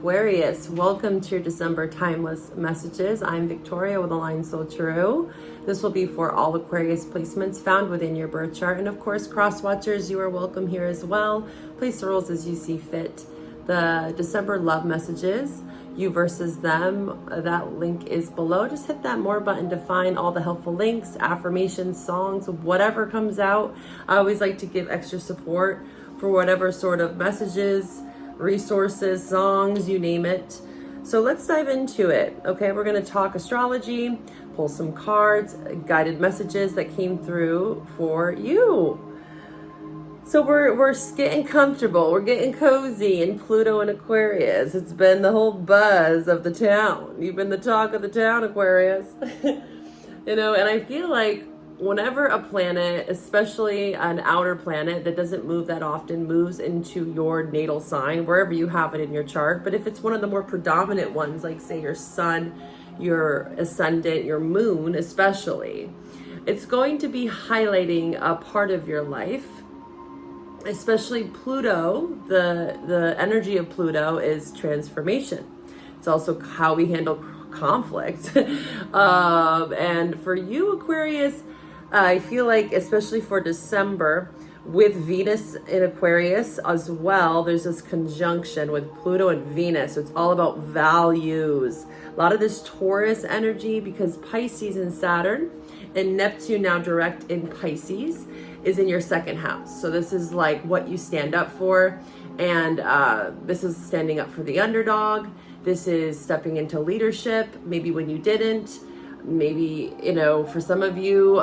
Aquarius, welcome to your December Timeless Messages. I'm Victoria with Align Soul True. This will be for all Aquarius placements found within your birth chart. And of course, cross watchers, you are welcome here as well. Place the rules as you see fit. The December love messages, you versus them, that link is below. Just hit that more button to find all the helpful links, affirmations, songs, whatever comes out. I always like to give extra support for whatever sort of messages, resources, songs, you name it. So let's dive into it. Okay, we're going to talk astrology, pull some cards, guided messages that came through for you. So we're getting comfortable, we're getting cozy in Pluto and Aquarius. It's been the whole buzz of the town. You've been the talk of the town, Aquarius. And I feel like whenever a planet, especially an outer planet that doesn't move that often, moves into your natal sign, wherever you have it in your chart, but if it's one of the more predominant ones, like say your sun, your ascendant, your moon especially, it's going to be highlighting a part of your life. Especially Pluto, the energy of Pluto is transformation. It's also how we handle conflict. And for you, Aquarius, I feel like, especially for December, with Venus in Aquarius as well, there's this conjunction with Pluto and Venus. So it's all about values. A lot of this Taurus energy, because Pisces and Saturn and Neptune now direct in Pisces is in your second house. So this is like what you stand up for. And this is standing up for the underdog. This is stepping into leadership, maybe when you didn't. Maybe, for some of you,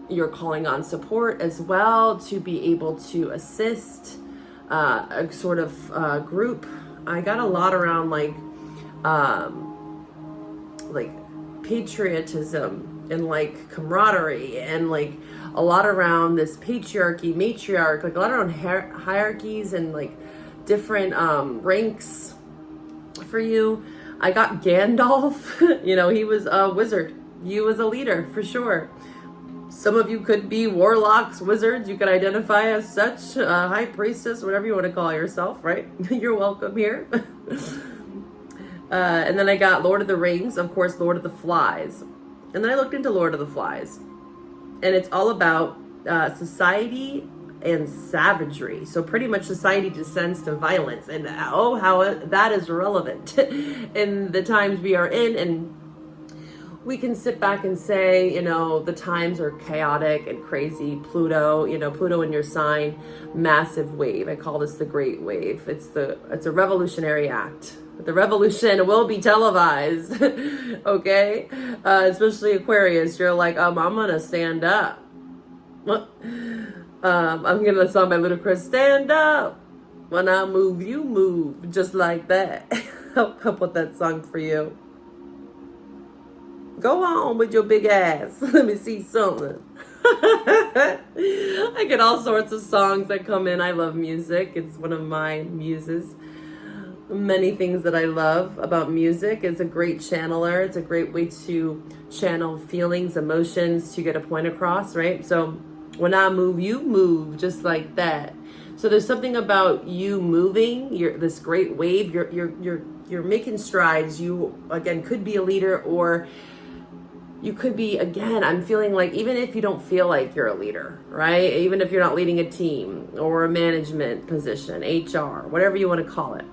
you're calling on support as well to be able to assist a sort of group. I got a lot around like patriotism and like camaraderie and like a lot around this patriarchy, matriarch, like a lot around hierarchies and like different ranks for you. I got Gandalf, he was a wizard. You was a leader for sure. Some of you could be warlocks, wizards. You could identify as such, high priestess, whatever you want to call yourself, right? You're welcome here. And then I got Lord of the Rings, of course, Lord of the Flies. And then I looked into Lord of the Flies. And it's all about society and savagery. So pretty much society descends to violence. And how that is relevant in the times we are in. And we can sit back and say, the times are chaotic and crazy. Pluto in your sign, massive wave. I call this the Great Wave. It's a revolutionary act. The revolution will be televised, okay? Especially Aquarius, you're like, I'm gonna stand up. I'm gonna song by Ludacris, stand up. When I move, you move, just like that. I'll put that song for you. Go on with your big ass. Let me see something. I get all sorts of songs that come in. I love music. It's one of my muses. Many things that I love about music. It's a great channeler. It's a great way to channel feelings, emotions, to get a point across, right? So when I move, you move, just like that. So there's something about you moving. You're this great wave. You're making strides. You again could be a leader, or you could be, again, I'm feeling like, even if you don't feel like you're a leader, right? Even if you're not leading a team or a management position, HR, whatever you want to call it,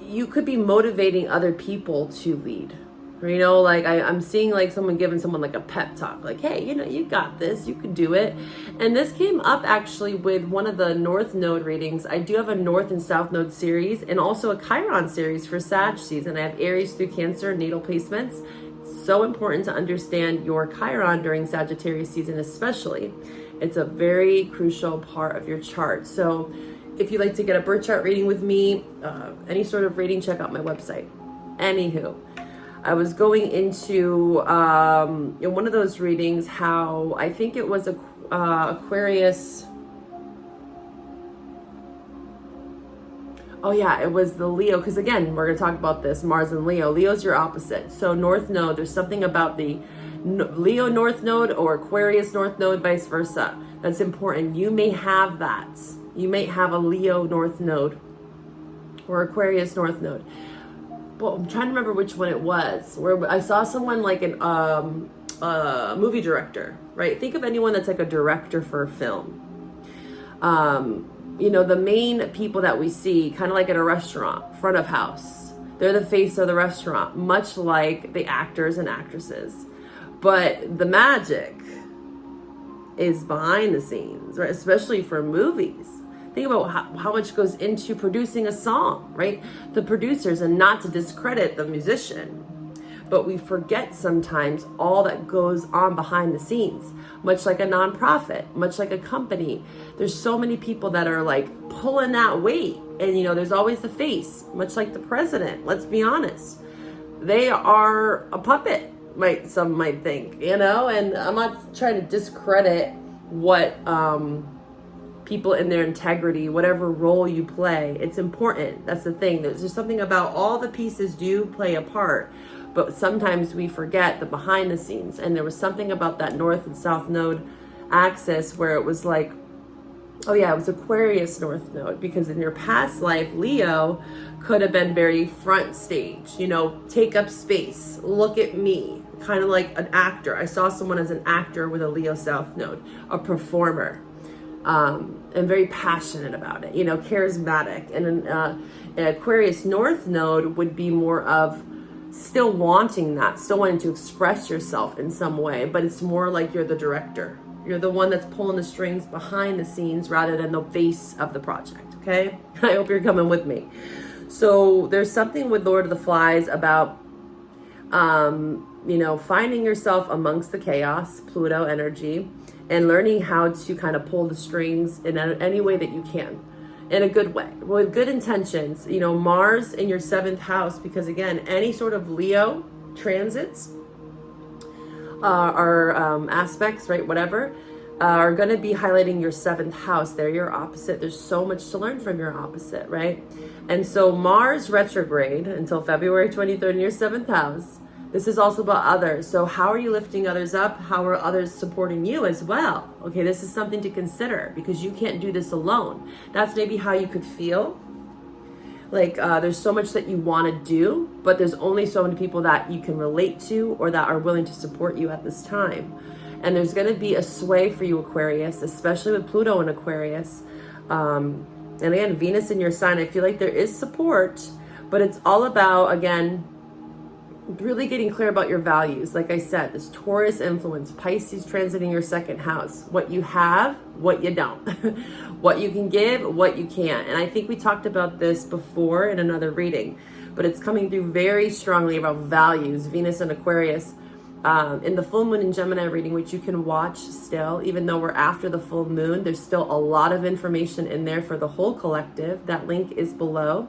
you could be motivating other people to lead. Like I'm seeing like someone giving someone like a pep talk, like, hey, you got this, you can do it. And this came up actually with one of the North Node readings. I do have a North and South Node series and also a Chiron series for Sag season. I have Aries through Cancer natal placements. It's so important to understand your Chiron during Sagittarius season especially. It's a very crucial part of your chart. So if you'd like to get a birth chart reading with me, any sort of reading, check out my website. Anywho, I was going into in one of those readings how I think it was Aquarius. Oh yeah, it was the Leo, because again, we're going to talk about this, Mars and Leo. Leo's your opposite. So North Node, there's something about the Leo North Node or Aquarius North Node, vice versa. That's important. You may have that. You may have a Leo North Node or Aquarius North Node. Well, I'm trying to remember which one it was, where I saw someone like an movie director, right? Think of anyone that's like a director for a film. You know, the main people that we see, kind of like at a restaurant, front of house, they're the face of the restaurant, much like the actors and actresses. But the magic is behind the scenes, right? Especially for movies. Think about how much goes into producing a song, right? The producers, and not to discredit the musician, but we forget sometimes all that goes on behind the scenes, much like a nonprofit, much like a company. There's so many people that are like pulling that weight. And, you know, there's always the face, much like the president. Let's be honest. They are a puppet, some might think, you know, and I'm not trying to discredit what, people in their integrity, whatever role you play. It's important. That's the thing. There's just something about all the pieces do play a part, but sometimes we forget the behind the scenes. And there was something about that North and South Node axis where it was like, oh yeah, it was Aquarius North Node, because in your past life, Leo could have been very front stage, you know, take up space, look at me, kind of like an actor. I saw someone as an actor with a Leo South Node, a performer. And very passionate about it, you know, charismatic. And an Aquarius North Node would be more of still wanting that, still wanting to express yourself in some way, but it's more like you're the director. You're the one that's pulling the strings behind the scenes rather than the face of the project, okay? I hope you're coming with me. So there's something with Lord of the Flies about, you know, finding yourself amongst the chaos, Pluto energy, and learning how to kind of pull the strings in any way that you can, in a good way, with good intentions. You know, Mars in your 7th house, because again, any sort of Leo transits or aspects, right, whatever, are going to be highlighting your 7th house. They're your opposite. There's so much to learn from your opposite, right? And so Mars retrograde until February 23rd in your 7th house. This is also about others. So how are you lifting others up? How are others supporting you as well? Okay, this is something to consider, because you can't do this alone. That's maybe how you could feel. Like there's so much that you want to do, but there's only so many people that you can relate to or that are willing to support you at this time. And there's going to be a sway for you, Aquarius, especially with Pluto in Aquarius. And again, Venus in your sign, I feel like there is support, but it's all about, again, really getting clear about your values. Like I said, this Taurus influence, Pisces transiting your 2nd house, what you have, what you don't, what you can give, what you can't. And I think we talked about this before in another reading, but it's coming through very strongly about values, Venus and Aquarius. In the full moon in Gemini reading, which you can watch still, even though we're after the full moon, there's still a lot of information in there for the whole collective. That link is below.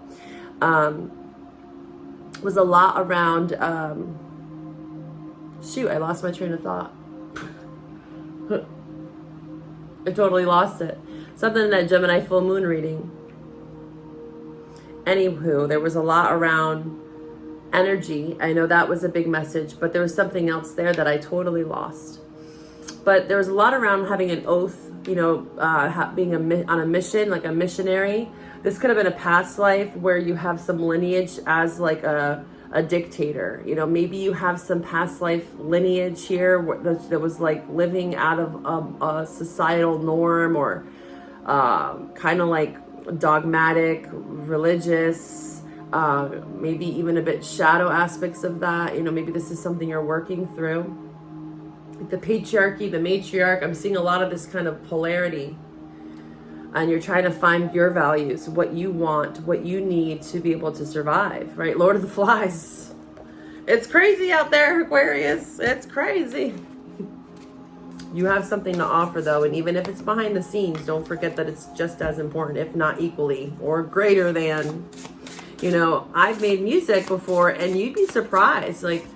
Was a lot around, shoot, I lost my train of thought. I totally lost it. Something in that Gemini full moon reading. Anywho, there was a lot around energy. I know that was a big message, but there was something else there that I totally lost. But there was a lot around having an oath, you know, being on a mission, like a missionary. This could have been a past life where you have some lineage as like a dictator. You know, maybe you have some past life lineage here that was like living out of a societal norm, or kind of like dogmatic, religious, maybe even a bit shadow aspects of that. You know, maybe this is something you're working through. Like the patriarchy, the matriarch, I'm seeing a lot of this kind of polarity. And you're trying to find your values, what you want, what you need to be able to survive, right? Lord of the Flies. It's crazy out there, Aquarius. It's crazy. You have something to offer, though, and even if it's behind the scenes, don't forget that it's just as important, if not equally or greater than. You know, I've made music before, and you'd be surprised, like,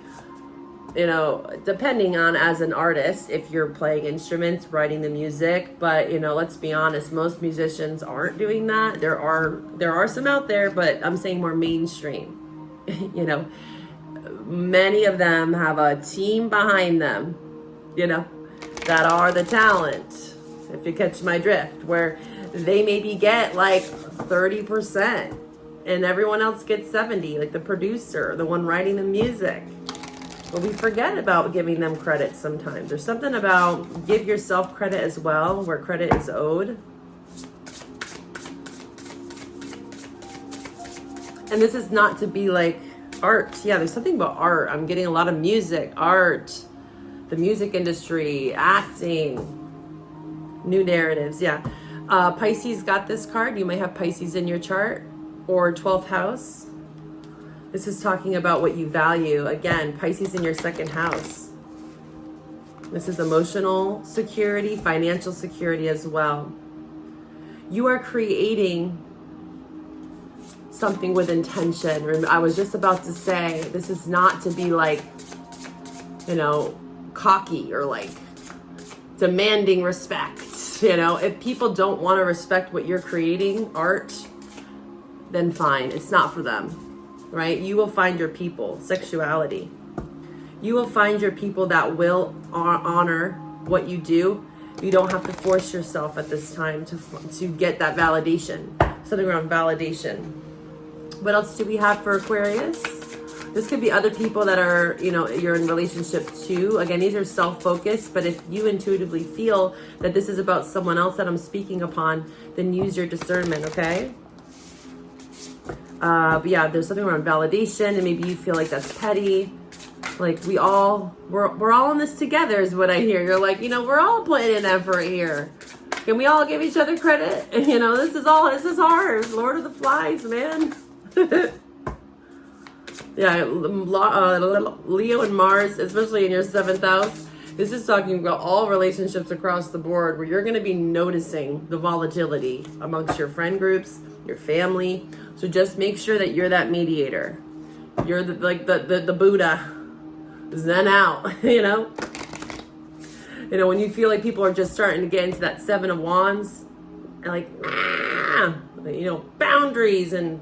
you know, depending on as an artist, if you're playing instruments, writing the music, but, you know, let's be honest, most musicians aren't doing that. There are some out there, but I'm saying more mainstream. You know, many of them have a team behind them, you know, that are the talent, if you catch my drift, where they maybe get like 30%, and everyone else gets 70, like the producer, the one writing the music. But we forget about giving them credit sometimes. There's something about give yourself credit as well, where credit is owed. And this is not to be like art. Yeah, there's something about art. I'm getting a lot of music, art, the music industry, acting, new narratives. Yeah. Pisces got this card. You may have Pisces in your chart, or 12th house. This is talking about what you value. Again, Pisces in your second house. This is emotional security, financial security as well. You are creating something with intention. I was just about to say, this is not to be like, you know, cocky or like demanding respect. You know, if people don't want to respect what you're creating, art, then fine, it's not for them, right? You will find your people. Sexuality. You will find your people that will honor what you do. You don't have to force yourself at this time to get that validation. Something around validation. What else do we have for Aquarius? This could be other people that are, you know, you're in relationship to. Again, these are self-focused, but if you intuitively feel that this is about someone else that I'm speaking upon, then use your discernment, okay? But yeah, there's something around validation, and maybe you feel like that's petty. Like we're all in this together is what I hear. You're like, you know, we're all putting in effort here. Can we all give each other credit? And, you know, this is ours. Lord of the Flies, man. Yeah, Leo and Mars, especially in your 7th house. This is talking about all relationships across the board where you're going to be noticing the volatility amongst your friend groups, your family. So just make sure that you're that mediator. You're the Buddha. Zen out, you know? You know, when you feel like people are just starting to get into that 7 of Wands and like, you know, boundaries and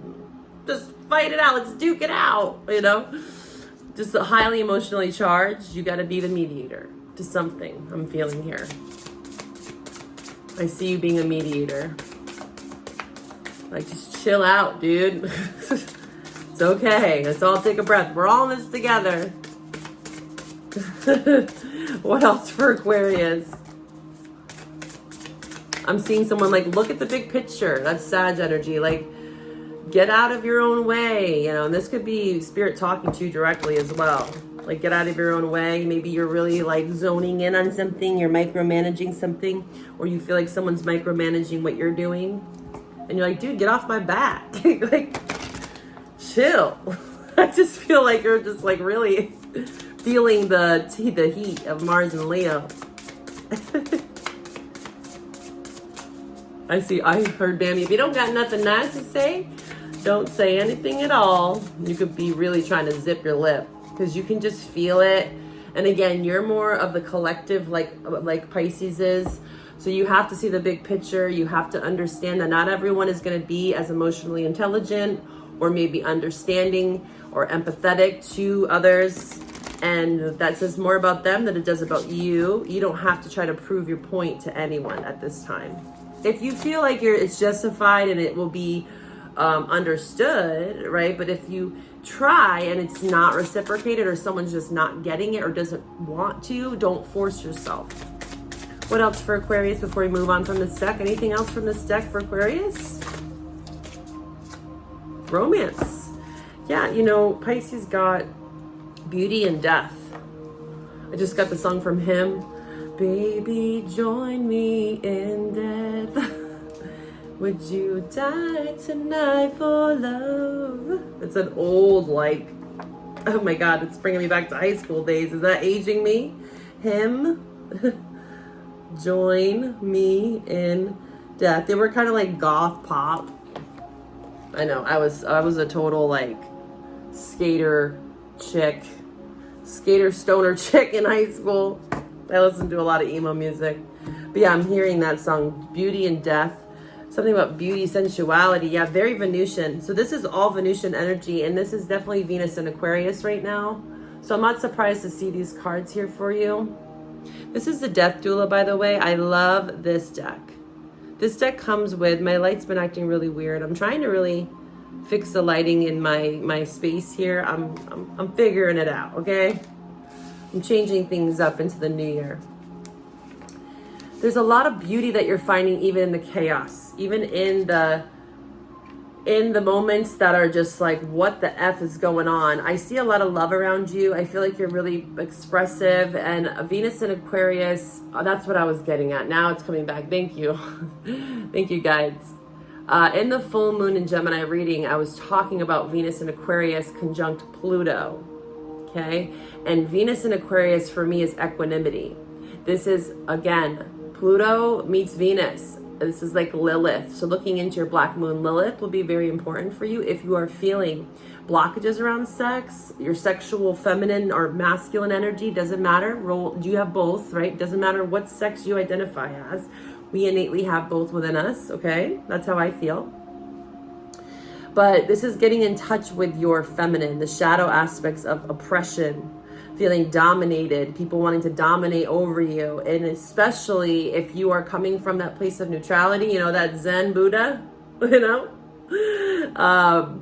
just fight it out. Let's duke it out, you know? Just highly emotionally charged. You got to be the mediator to something I'm feeling here. I see you being a mediator. Like, just chill out, dude. It's okay. Let's all take a breath. We're all in this together. What else for Aquarius? I'm seeing someone like, look at the big picture. That's Sag energy. Like, get out of your own way, you know, and this could be spirit talking to you directly as well. Like, get out of your own way. Maybe you're really like zoning in on something, you're micromanaging something, or you feel like someone's micromanaging what you're doing. And you're like, dude, get off my back. Like, chill. I just feel like you're just like really feeling the heat of Mars and Leo. I heard Bambi, if you don't got nothing nice to say, don't say anything at all. You could be really trying to zip your lip because you can just feel it. And again, you're more of the collective like Pisces is. So you have to see the big picture. You have to understand that not everyone is going to be as emotionally intelligent or maybe understanding or empathetic to others. And that says more about them than it does about you. You don't have to try to prove your point to anyone at this time. If you feel like it's justified and it will be understood, right? But if you try and it's not reciprocated or someone's just not getting it or doesn't want to, don't force yourself. What else for Aquarius before we move on from this deck? Anything else from this deck for Aquarius? Romance. Yeah, you know, Pisces got beauty and death. I just got the song from him. Baby, join me in death. Would you die tonight for love? It's an old, like, oh my God, it's bringing me back to high school days. Is that aging me? Him. Join me in death. They were kind of like goth pop. I know, I was a total like skater stoner chick in high school. I listened to a lot of emo music. But yeah, I'm hearing that song, Beauty and Death. Something about beauty, sensuality. Yeah, very Venusian. So this is all Venusian energy, and this is definitely Venus in Aquarius right now. So I'm not surprised to see these cards here for you. This is the Death Doula, by the way. I love this deck. This deck comes with, my light's been acting really weird. I'm trying to really fix the lighting in my space here. I'm figuring it out, okay? I'm changing things up into the new year. There's a lot of beauty that you're finding even in the chaos, even in the moments that are just like, what the F is going on? I see a lot of love around you. I feel like you're really expressive, and Venus in Aquarius, that's what I was getting at. Now it's coming back. Thank you. Thank you, guides. In the full moon in Gemini reading, I was talking about Venus in Aquarius conjunct Pluto, okay? And Venus in Aquarius for me is equanimity. This is, again, Pluto meets Venus. This is like Lilith. So looking into your black moon Lilith will be very important for you if you are feeling blockages around sex, your sexual feminine or masculine energy, doesn't matter. You have both, right? Doesn't matter what sex you identify as. We innately have both within us, okay? That's how I feel. But this is getting in touch with your feminine, the shadow aspects of oppression, feeling dominated, people wanting to dominate over you. And especially if you are coming from that place of neutrality, you know, that Zen Buddha, you know,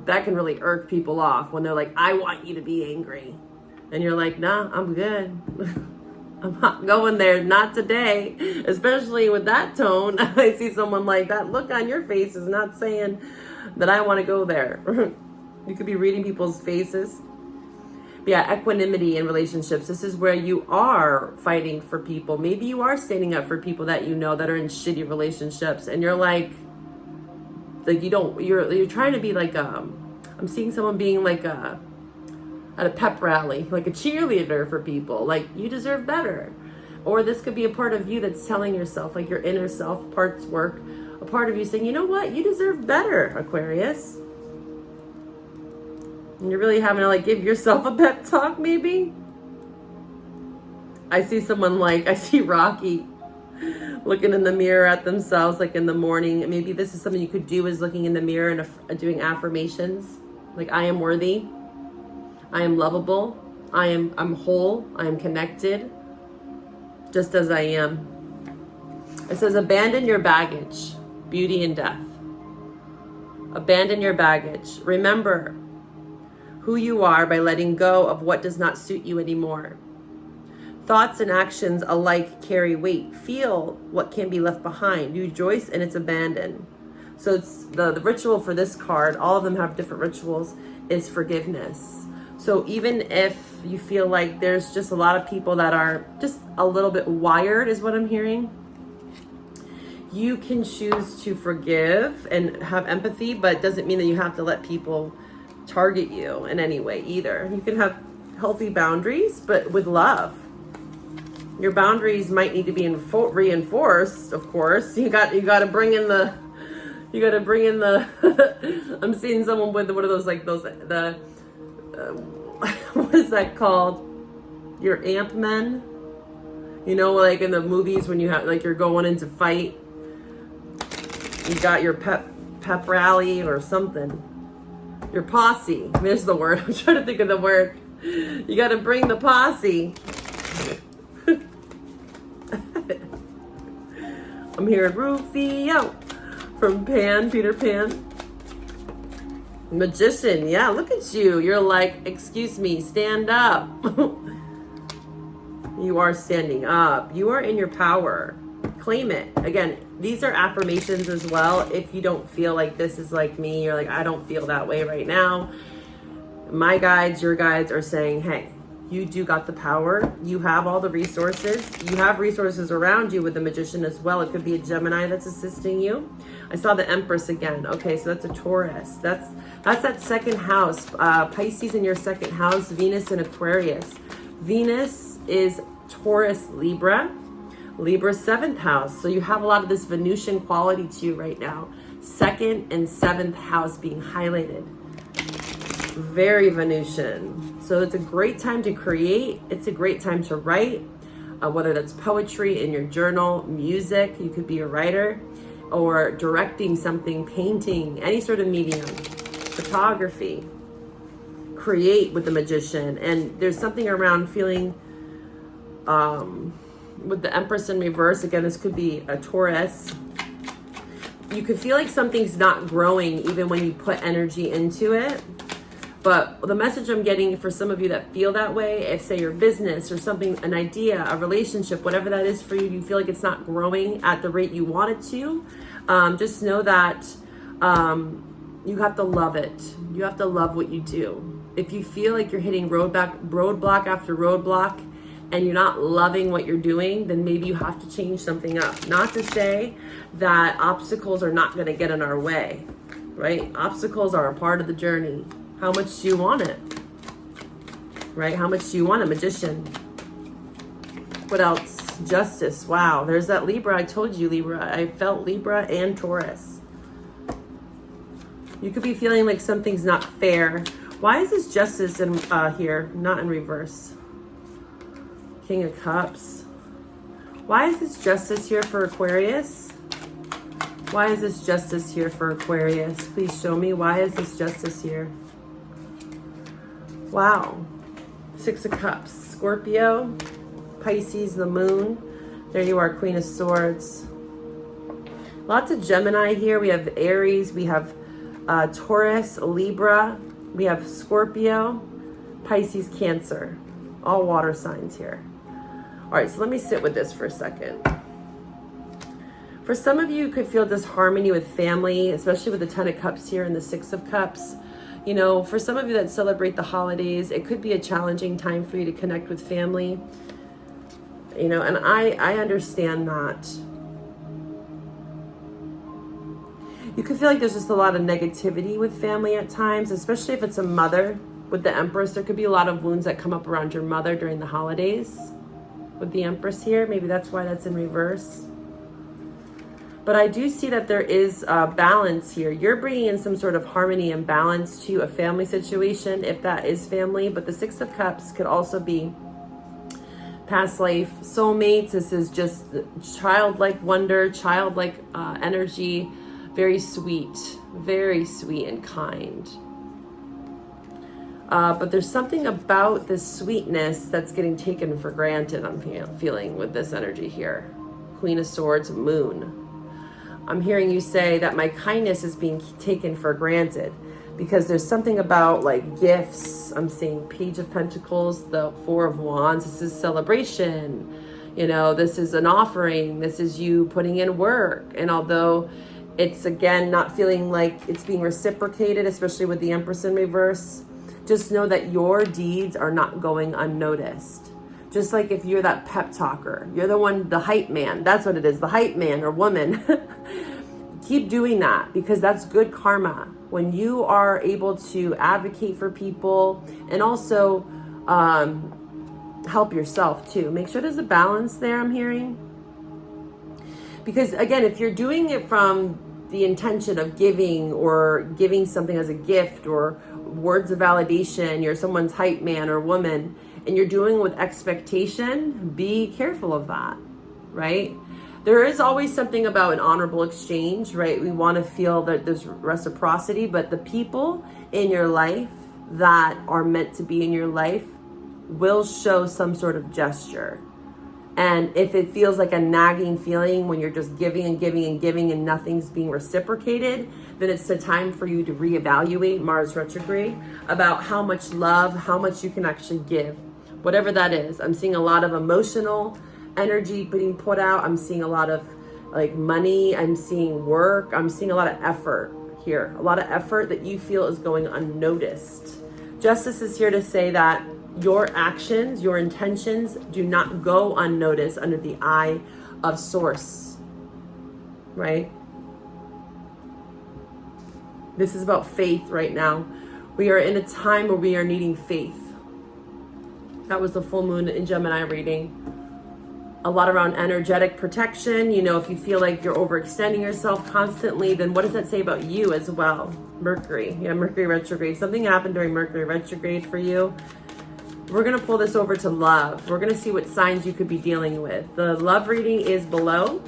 that can really irk people off when they're like, I want you to be angry. And you're like, nah, I'm good. I'm not going there, not today. Especially with that tone. I see someone like that look on your face is not saying that I want to go there. You could be reading people's faces. But yeah, equanimity in relationships. This is where you are fighting for people. Maybe you are standing up for people that you know that are in shitty relationships, and you're like you're trying to be like I'm seeing someone being like at a pep rally, like a cheerleader for people, like you deserve better. Or this could be a part of you that's telling yourself, like your inner self parts work, a part of you saying, you know what, you deserve better, Aquarius. And you're really having to like give yourself a pep talk, maybe. I see someone I see Rocky looking in the mirror at themselves, like in the morning. Maybe this is something you could do, is looking in the mirror and doing affirmations. Like, I am worthy. I am lovable. I'm whole. I am connected. Just as I am. It says, abandon your baggage, beauty and death. Abandon your baggage. Remember who you are by letting go of what does not suit you anymore. Thoughts and actions alike carry weight. Feel what can be left behind. Rejoice in its abandon. So it's the ritual for this card, all of them have different rituals, is forgiveness. So even if you feel like there's just a lot of people that are just a little bit wired, is what I'm hearing, you can choose to forgive and have empathy, but it doesn't mean that you have to let people target you in any way either. You can have healthy boundaries, but with love. Your boundaries might need to be reinforced, of course. You got to bring in the I'm seeing someone with what are those, like those what is that called? Your amp men? You know, like in the movies when you have, like, you're going into fight. You got your pep rally or something. Your posse. There's the word. I'm trying to think of the word. You got to bring the posse. I'm hearing Rufio from Peter Pan. Magician, yeah, look at you. You're like, excuse me, stand up. You are standing up. You are in your power. Claim it. Again, these are affirmations as well. If you don't feel like this is like me, you're like, I don't feel that way right now. My guides, your guides are saying, hey, you do got the power. You have all the resources. You have resources around you with the Magician as well. It could be a Gemini that's assisting you. I saw the Empress again. Okay, so that's a Taurus. That's that second house. Pisces in your second house. Venus in Aquarius. Venus is Taurus, Libra. Libra's seventh house. So you have a lot of this Venusian quality to you right now. Second and seventh house being highlighted. Very Venusian. So it's a great time to create. It's a great time to write, whether that's poetry in your journal, music, you could be a writer, or directing something, painting, any sort of medium, photography. Create with the Magician. And there's something around feeling, with the Empress in reverse, again, this could be a Taurus, you could feel like something's not growing even when you put energy into it. But the message I'm getting for some of you that feel that way, if say your business or something, an idea, a relationship, whatever that is for you, you feel like it's not growing at the rate you want it to, just know that you have to love it. You have to love what you do. If you feel like you're hitting roadblock after roadblock and you're not loving what you're doing, then maybe you have to change something up. Not to say that obstacles are not going to get in our way, right? Obstacles are a part of the journey. How much do you want it? Right? How much do you want a Magician? What else? Justice. Wow. There's that Libra. I told you, Libra. I felt Libra and Taurus. You could be feeling like something's not fair. Why is this Justice in here, not in reverse? King of Cups. Why is this Justice here for Aquarius? Why is this Justice here for Aquarius? Please show me. Why is this Justice here? Wow. Six of Cups. Scorpio, Pisces, the Moon. There you are, Queen of Swords. Lots of Gemini here. We have Aries. We have Taurus, Libra. We have Scorpio, Pisces, Cancer. All water signs here. All right, so let me sit with this for a second. For some of you, you could feel disharmony with family, especially with the Ten of Cups here and the Six of Cups. You know, for some of you that celebrate the holidays, it could be a challenging time for you to connect with family. You know, and I understand that. You could feel like there's just a lot of negativity with family at times, especially if it's a mother with the Empress. There could be a lot of wounds that come up around your mother during the holidays with the Empress here. Maybe that's why that's in reverse. But I do see that there is a balance here. You're bringing in some sort of harmony and balance to a family situation, if that is family. But the Six of Cups could also be past life soulmates. This is just childlike wonder, childlike energy. Very sweet and kind. But there's something about this sweetness that's getting taken for granted, I'm feeling with this energy here. Queen of Swords, Moon. I'm hearing you say that my kindness is being taken for granted because there's something about like gifts. I'm seeing Page of Pentacles, the Four of Wands. This is celebration. You know, this is an offering. This is you putting in work. And although it's, again, not feeling like it's being reciprocated, especially with the Empress in reverse, just know that your deeds are not going unnoticed. Just like if you're that pep talker, you're the one, the hype man. That's what it is, the hype man or woman. Keep doing that because that's good karma. When you are able to advocate for people and also help yourself too. Make sure there's a balance there, I'm hearing. Because again, if you're doing it from the intention of giving or giving something as a gift or words of validation, you're someone's hype man or woman, and you're doing it with expectation, be careful of that, right? There is always something about an honorable exchange, right? We want to feel that there's reciprocity, but the people in your life that are meant to be in your life will show some sort of gesture. And if it feels like a nagging feeling when you're just giving and giving and giving and nothing's being reciprocated, then it's the time for you to reevaluate Mars retrograde about how much love, how much you can actually give. Whatever that is. I'm seeing a lot of emotional energy being put out. I'm seeing a lot of like money. I'm seeing work. I'm seeing a lot of effort here. A lot of effort that you feel is going unnoticed. Justice is here to say that your actions, your intentions do not go unnoticed under the eye of Source, right? This is about faith right now. We are in a time where we are needing faith. That was the full moon in Gemini reading. A lot around energetic protection. You know, if you feel like you're overextending yourself constantly, then what does that say about you as well? Mercury. Yeah, Mercury retrograde. Something happened during Mercury retrograde for you. We're going to pull this over to love. We're going to see what signs you could be dealing with. The love reading is below.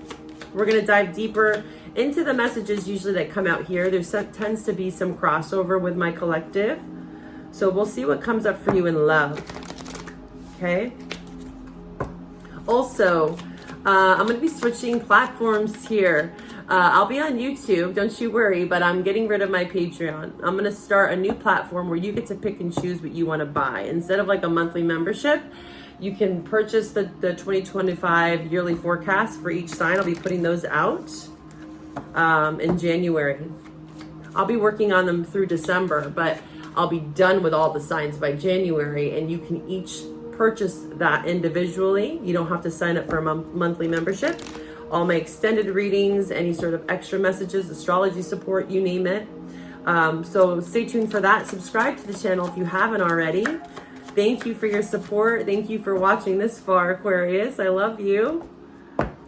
We're going to dive deeper into the messages usually that come out here. There tends to be some crossover with my collective. So we'll see what comes up for you in love. Okay. Also, I'm going to be switching platforms here. I'll be on YouTube, don't you worry, but I'm getting rid of my Patreon. I'm going to start a new platform where you get to pick and choose what you want to buy. Instead of like a monthly membership, you can purchase the 2025 yearly forecast for each sign. I'll be putting those out in January. I'll be working on them through December, but I'll be done with all the signs by January, and you can each purchase that individually. You don't have to sign up for a monthly membership. All my extended readings, any sort of extra messages, astrology support, you name it. So stay tuned for that. Subscribe to the channel if you haven't already. Thank you for your support. Thank you for watching this far, Aquarius. I love you.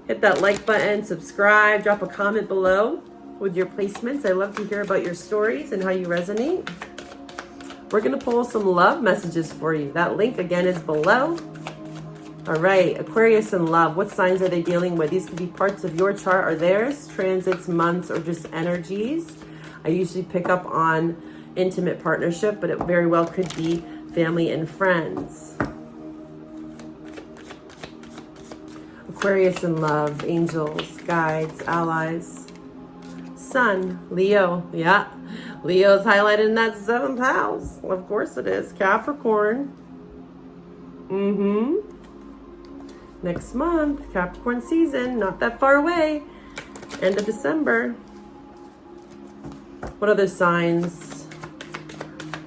Hit that like button, subscribe, drop a comment below with your placements. I love to hear about your stories and how you resonate. We're going to pull some love messages for you. That link again is below. All right, Aquarius in love. What signs are they dealing with? These could be parts of your chart or theirs, transits, months, or just energies. I usually pick up on intimate partnership, but it very well could be family and friends. Aquarius in love, angels, guides, allies. Sun, Leo. Yeah, Leo's highlighted in that 7th house. Well, of course it is. Capricorn. Next month, Capricorn season, not that far away. End of December. What other signs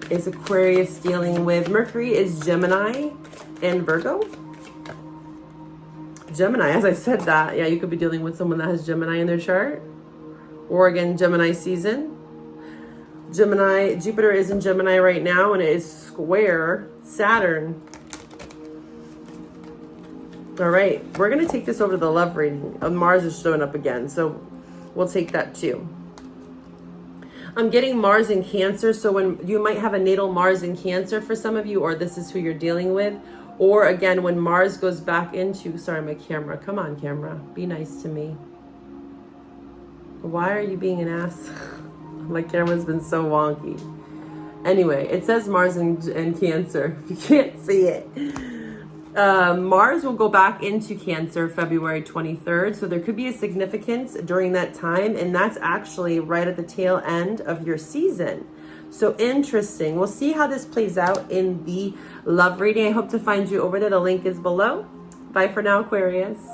is Aquarius dealing with? Mercury is Gemini and Virgo. Gemini, as I said that, yeah, you could be dealing with someone that has Gemini in their chart. Or again, Gemini season. Gemini, Jupiter is in Gemini right now, and it is square Saturn. All right, we're going to take this over to the love reading. Mars is showing up again, so we'll take that too. I'm getting Mars in Cancer, so when you might have a natal Mars in Cancer for some of you, or this is who you're dealing with. Or again, when Mars goes back into, sorry, my camera. Come on, camera. Be nice to me. Why are you being an ass? My camera's been so wonky. Anyway, it says Mars in Cancer. If you can't see it. Mars will go back into Cancer February 23rd. So there could be a significance during that time. And that's actually right at the tail end of your season. So interesting. We'll see how this plays out in the love reading. I hope to find you over there. The link is below. Bye for now, Aquarius.